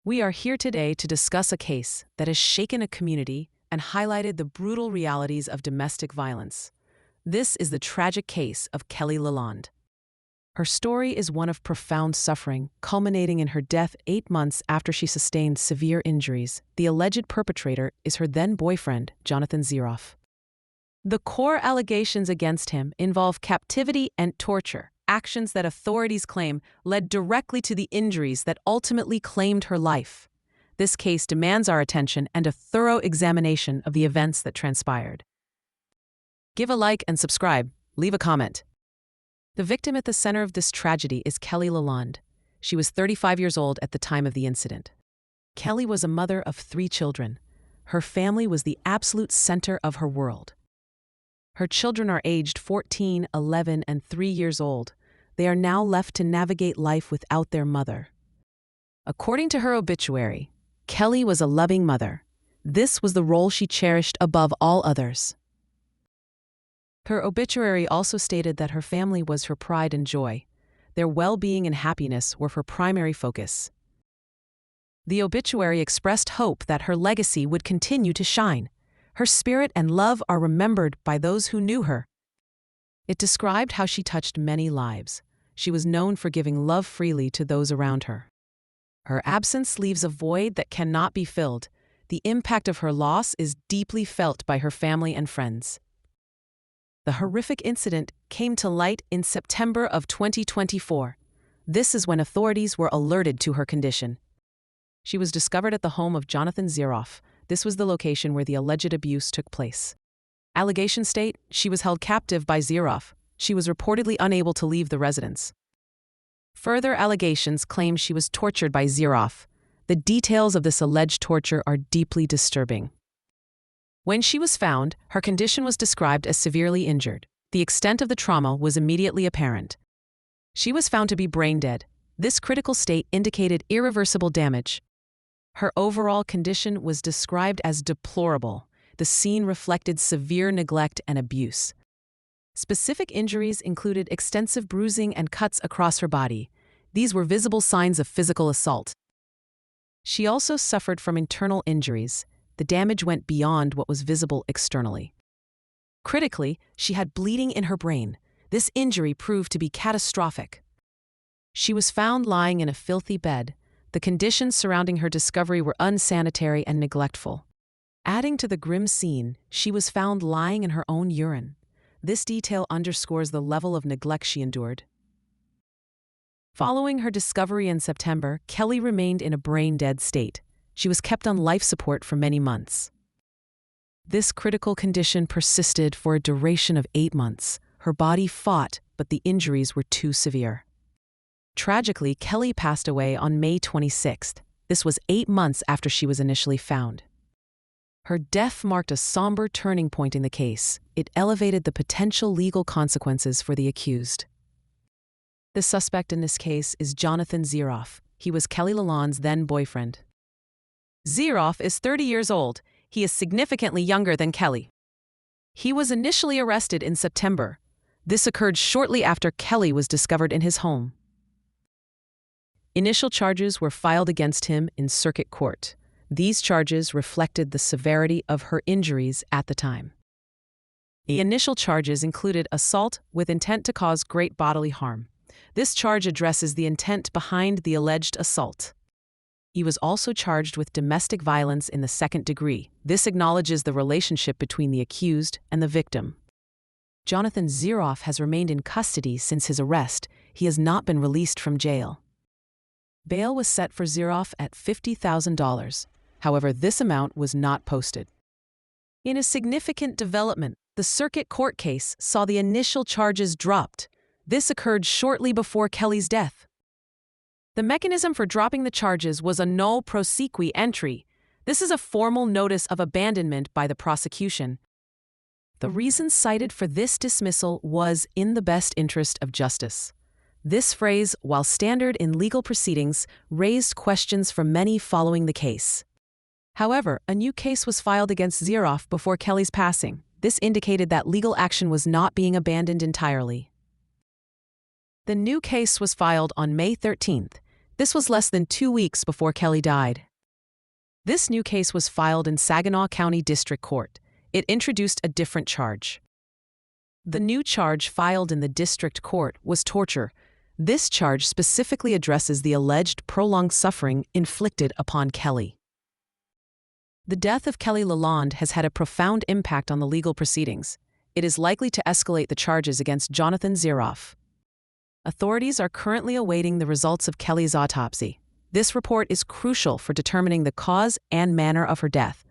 We are here today to discuss a case that has shaken a community and highlighted the brutal realities of domestic violence. This is the tragic case of Kelly Lalonde. Her story is one of profound suffering, culminating in her death 8 months after she sustained severe injuries. The alleged perpetrator is her then-boyfriend, Jonathan Zieroff. The core allegations against him involve captivity and torture, actions that authorities claim led directly to the injuries that ultimately claimed her life. This case demands our attention and a thorough examination of the events that transpired. Give a like and subscribe. Leave a comment. The victim at the center of this tragedy is Kelly Lalonde. She was 35 years old at the time of the incident. Kelly was a mother of 3 children. Her family was the absolute center of her world. Her children are aged 14, 11, and 3 years old. They are now left to navigate life without their mother. According to her obituary, Kelly was a loving mother. This was the role she cherished above all others. Her obituary also stated that her family was her pride and joy. Their well-being and happiness were her primary focus. The obituary expressed hope that her legacy would continue to shine. Her spirit and love are remembered by those who knew her. It described how she touched many lives. She was known for giving love freely to those around her. Her absence leaves a void that cannot be filled. The impact of her loss is deeply felt by her family and friends. The horrific incident came to light in September of 2024. This is when authorities were alerted to her condition. She was discovered at the home of Jonathan Zieroff. This was the location where the alleged abuse took place. Allegations state she was held captive by Zieroff. She was reportedly unable to leave the residence. Further allegations claim she was tortured by Zieroff. The details of this alleged torture are deeply disturbing. When she was found, her condition was described as severely injured. The extent of the trauma was immediately apparent. She was found to be brain dead. This critical state indicated irreversible damage. Her overall condition was described as deplorable. The scene reflected severe neglect and abuse. Specific injuries included extensive bruising and cuts across her body. These were visible signs of physical assault. She also suffered from internal injuries. The damage went beyond what was visible externally. Critically, she had bleeding in her brain. This injury proved to be catastrophic. She was found lying in a filthy bed. The conditions surrounding her discovery were unsanitary and neglectful. Adding to the grim scene, she was found lying in her own urine. This detail underscores the level of neglect she endured. Following her discovery in September, Kelly remained in a brain-dead state. She was kept on life support for many months. This critical condition persisted for a duration of 8 months. Her body fought, but the injuries were too severe. Tragically, Kelly passed away on May 26th. This was 8 months after she was initially found. Her death marked a somber turning point in the case. It elevated the potential legal consequences for the accused. The suspect in this case is Jonathan Zieroff. He was Kelly Lalonde's then-boyfriend. Zieroff is 30 years old. He is significantly younger than Kelly. He was initially arrested in September. This occurred shortly after Kelly was discovered in his home. Initial charges were filed against him in circuit court. These charges reflected the severity of her injuries at the time. The initial charges included assault with intent to cause great bodily harm. This charge addresses the intent behind the alleged assault. He was also charged with domestic violence in the 2nd degree. This acknowledges the relationship between the accused and the victim. Jonathan Zieroff has remained in custody since his arrest. He has not been released from jail. Bail was set for Zieroff at $50,000. However, this amount was not posted. In a significant development, the circuit court case saw the initial charges dropped. This occurred shortly before Kelly's death. The mechanism for dropping the charges was a nolle prosequi entry. This is a formal notice of abandonment by the prosecution. The reason cited for this dismissal was in the best interest of justice. This phrase, while standard in legal proceedings, raised questions from many following the case. However, a new case was filed against Zieroff before Kelly's passing. This indicated that legal action was not being abandoned entirely. The new case was filed on May 13th. This was less than 2 weeks before Kelly died. This new case was filed in Saginaw County District Court. It introduced a different charge. The new charge filed in the district court was torture. This charge specifically addresses the alleged prolonged suffering inflicted upon Kelly. The death of Kelly Lalonde has had a profound impact on the legal proceedings. It is likely to escalate the charges against Jonathan Zieroff. Authorities are currently awaiting the results of Kelly's autopsy. This report is crucial for determining the cause and manner of her death.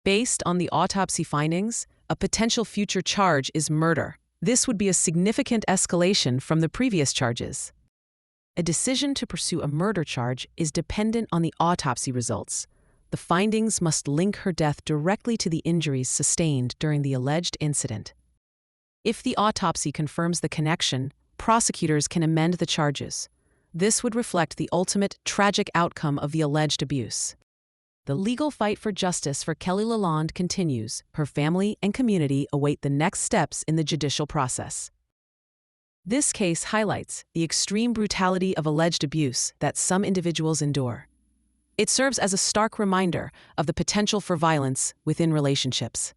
Based on the autopsy findings, a potential future charge is murder. This would be a significant escalation from the previous charges. A decision to pursue a murder charge is dependent on the autopsy results. The findings must link her death directly to the injuries sustained during the alleged incident. If the autopsy confirms the connection, prosecutors can amend the charges. This would reflect the ultimate tragic outcome of the alleged abuse. The legal fight for justice for Kelly Lalonde continues. Her family and community await the next steps in the judicial process. This case highlights the extreme brutality of alleged abuse that some individuals endure. It serves as a stark reminder of the potential for violence within relationships.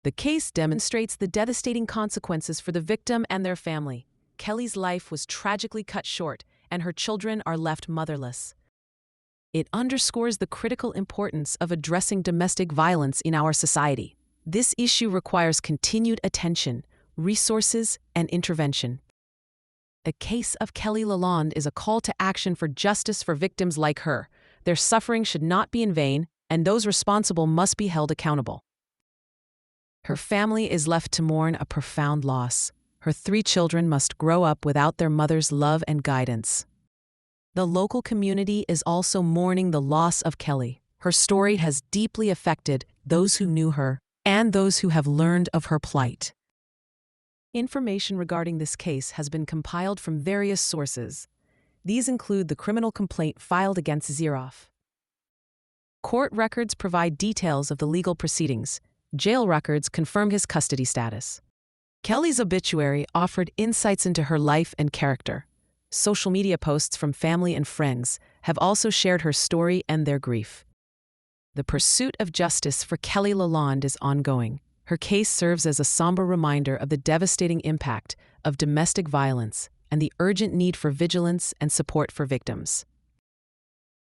The case demonstrates the devastating consequences for the victim and their family. Kelly's life was tragically cut short, and her children are left motherless. It underscores the critical importance of addressing domestic violence in our society. This issue requires continued attention, resources, and intervention. The case of Kelly Lalonde is a call to action for justice for victims like her. Their suffering should not be in vain, and those responsible must be held accountable. Her family is left to mourn a profound loss. Her 3 children must grow up without their mother's love and guidance. The local community is also mourning the loss of Kelly. Her story has deeply affected those who knew her and those who have learned of her plight. Information regarding this case has been compiled from various sources. These include the criminal complaint filed against Zieroff. Court records provide details of the legal proceedings. Jail records confirm his custody status. Kelly's obituary offered insights into her life and character. Social media posts from family and friends have also shared her story and their grief. The pursuit of justice for Kelly Lalonde is ongoing. Her case serves as a somber reminder of the devastating impact of domestic violence and the urgent need for vigilance and support for victims.